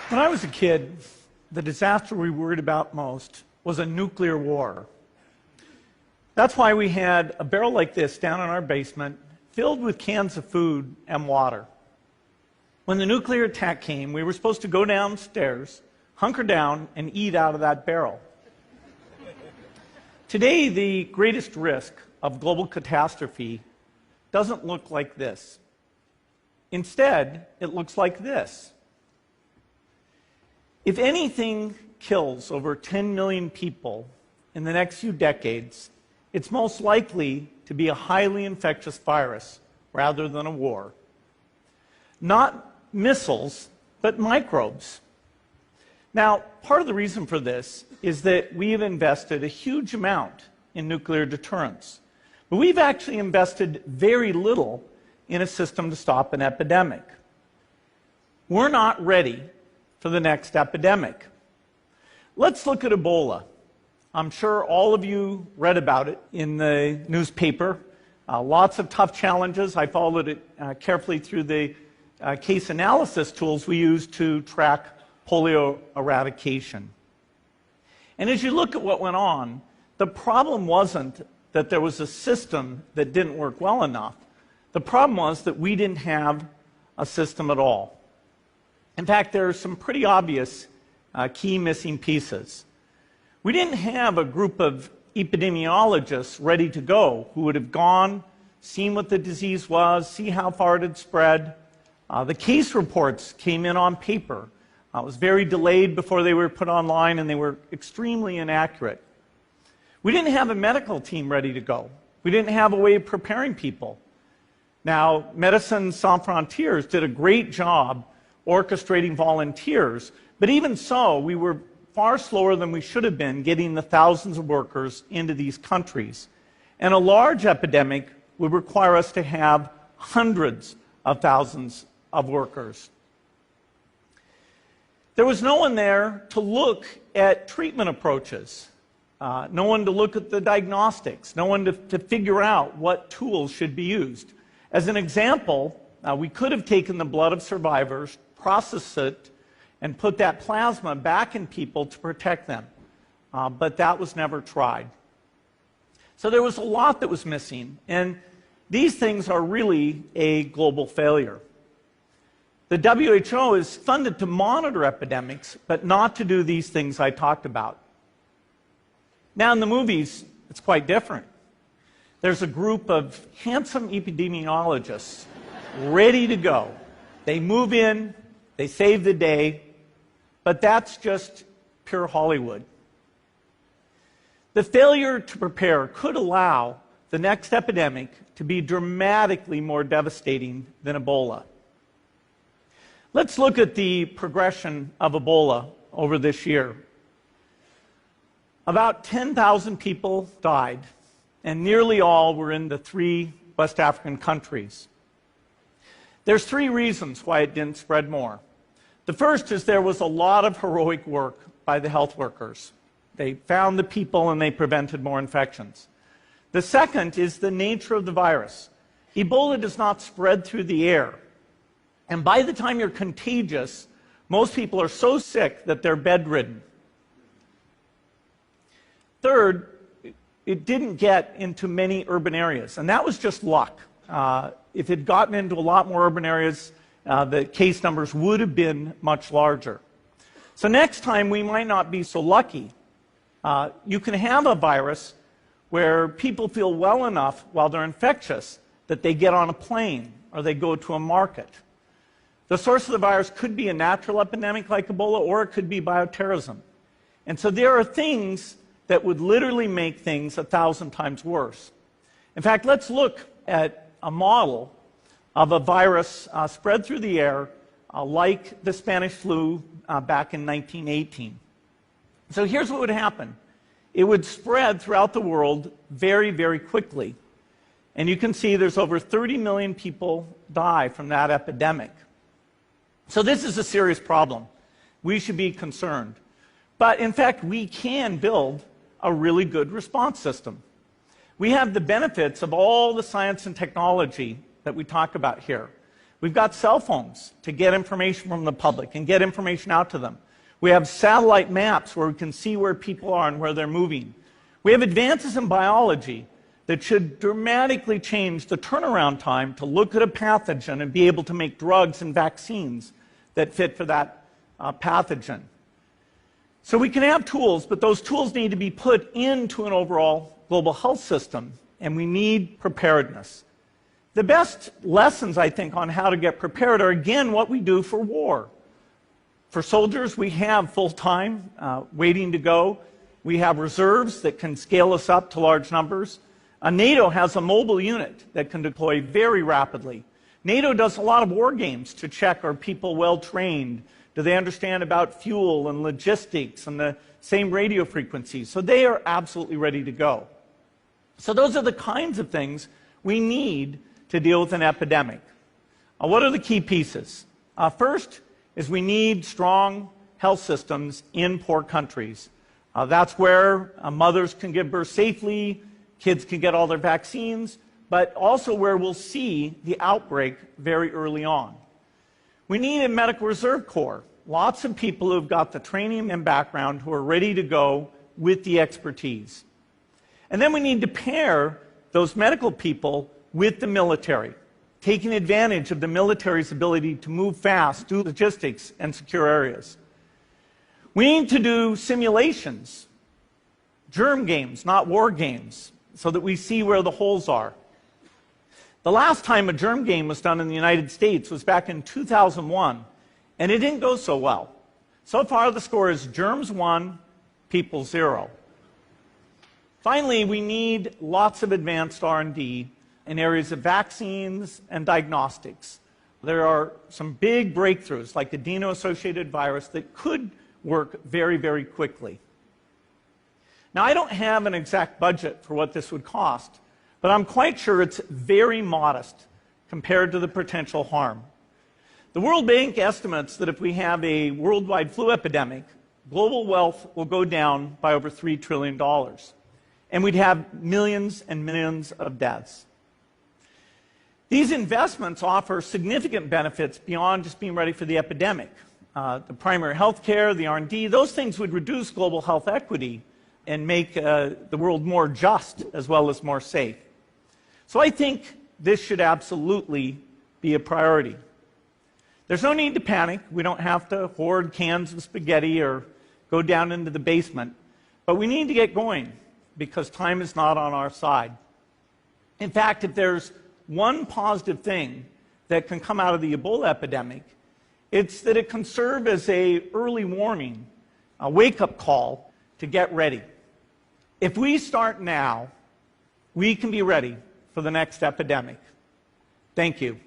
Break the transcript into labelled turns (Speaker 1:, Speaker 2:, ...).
Speaker 1: When I was a kid, the disaster we worried about most was a nuclear war. That's why we had a barrel like this down in our basement filled with cans of food and water. When the nuclear attack came, we were supposed to go downstairs, hunker down, and eat out of that barrel. Today, the greatest risk of global catastrophe doesn't look like this. Instead, it looks like this. If anything kills over 10 million people in the next few decades, it's most likely to be a highly infectious virus rather than a war. Not missiles, but microbes. Now, part of the reason for this is that we have invested a huge amount in nuclear deterrence. But we've actually invested very little in a system to stop an epidemic. We're not ready for the next epidemic. Let's look at Ebola. I'm sure all of you read about it in the newspaper. Lots of tough challenges. I followed it carefully through the case analysis tools we use to track polio eradication. And as you look at what went on, the problem wasn't that there was a system that didn't work well enough. The problem was that we didn't have a system at all. In fact, there are some pretty obvious key missing pieces. We didn't have a group of epidemiologists ready to go who would have gone, seen what the disease was, see how far it had spread. The case reports came in on paper. It was very delayed before they were put online, and they were extremely inaccurate. We didn't have a medical team ready to go. We didn't have a way of preparing people. Now, Médecins Sans Frontières did a great job orchestrating volunteers, but even so, we were far slower than we should have been getting the thousands of workers into these countries. And a large epidemic would require us to have hundreds of thousands of workers. There was no one there to look at treatment approaches, no one to look at the diagnostics, no one to figure out what tools should be used. As an example, we could have taken the blood of survivors, processed it, and put that plasma back in people to protect them. But that was never tried. So there was a lot that was missing, and these things are really a global failure. The WHO is funded to monitor epidemics, but not to do these things I talked about. Now in the movies, it's quite different. There's a group of handsome epidemiologists ready to go. They move in, they save the day, but that's just pure Hollywood. The failure to prepare could allow the next epidemic to be dramatically more devastating than Ebola. Let's look at the progression of Ebola over this year. About 10,000 people died, and nearly all were in the 3 West African countries. There's 3 reasons why it didn't spread more. The first is there was a lot of heroic work by the health workers. They found the people and they prevented more infections. The second is the nature of the virus. Ebola does not spread through the air. And by the time you're contagious, most people are so sick that they're bedridden. Third, it didn't get into many urban areas, and that was just luck. If it had gotten into a lot more urban areas, the case numbers would have been much larger. So next time, we might not be so lucky. You can have a virus where people feel well enough while they're infectious that they get on a plane or they go to a market. The source of the virus could be a natural epidemic like Ebola, or it could be bioterrorism. And so there are things that would literally make things 1,000 times worse. In fact, let's look at a model of a virus spread through the air like the Spanish flu back in 1918. So here's what would happen. It would spread throughout the world very, very quickly. And you can see there's over 30 million people die from that epidemic. So this is a serious problem. We should be concerned. But in fact, we can build a really good response system. We have the benefits of all the science and technology that we talk about here. We've got cell phones to get information from the public and get information out to them. We have satellite maps where we can see where people are and where they're moving. We have advances in biology that should dramatically change the turnaround time to look at a pathogen and be able to make drugs and vaccines that fit for that pathogen. So we can have tools, but those tools need to be put into an overall global health system, and we need preparedness. The best lessons, I think, on how to get prepared are, again, what we do for war. For soldiers, we have full-time waiting to go. We have reserves that can scale us up to large numbers. NATO has a mobile unit that can deploy very rapidly. NATO does a lot of war games to check, are people well trained? Do they understand about fuel and logistics and the same radio frequencies? So they are absolutely ready to go. So those are the kinds of things we need to deal with an epidemic. What are the key pieces? First is we need strong health systems in poor countries. That's where mothers can give birth safely, kids can get all their vaccines, but also where we'll see the outbreak very early on. We need a medical reserve corps. Lots of people who've got the training and background who are ready to go with the expertise. And then we need to pair those medical people with the military, taking advantage of the military's ability to move fast, do logistics, and secure areas. We need to do simulations, germ games, not war games, so that we see where the holes are. The last time a germ game was done in the United States was back in 2001, and it didn't go so well. So far, the score is germs 1, people 0. Finally, we need lots of advanced R&D in areas of vaccines and diagnostics. There are some big breakthroughs, like the adeno-associated virus, that could work very, very quickly. Now, I don't have an exact budget for what this would cost, but I'm quite sure it's very modest compared to the potential harm. The World Bank estimates that if we have a worldwide flu epidemic, global wealth will go down by over $3 trillion, and we'd have millions and millions of deaths. These investments offer significant benefits beyond just being ready for the epidemic. The primary health care, the R&D, those things would reduce global health equity and make the world more just as well as more safe. So I think this should absolutely be a priority. There's no need to panic. We don't have to hoard cans of spaghetti or go down into the basement. But we need to get going because time is not on our side. In fact, if there's one positive thing that can come out of the Ebola epidemic, it's that it can serve as an early warning, a wake-up call to get ready. If we start now, we can be ready for the next epidemic. Thank you.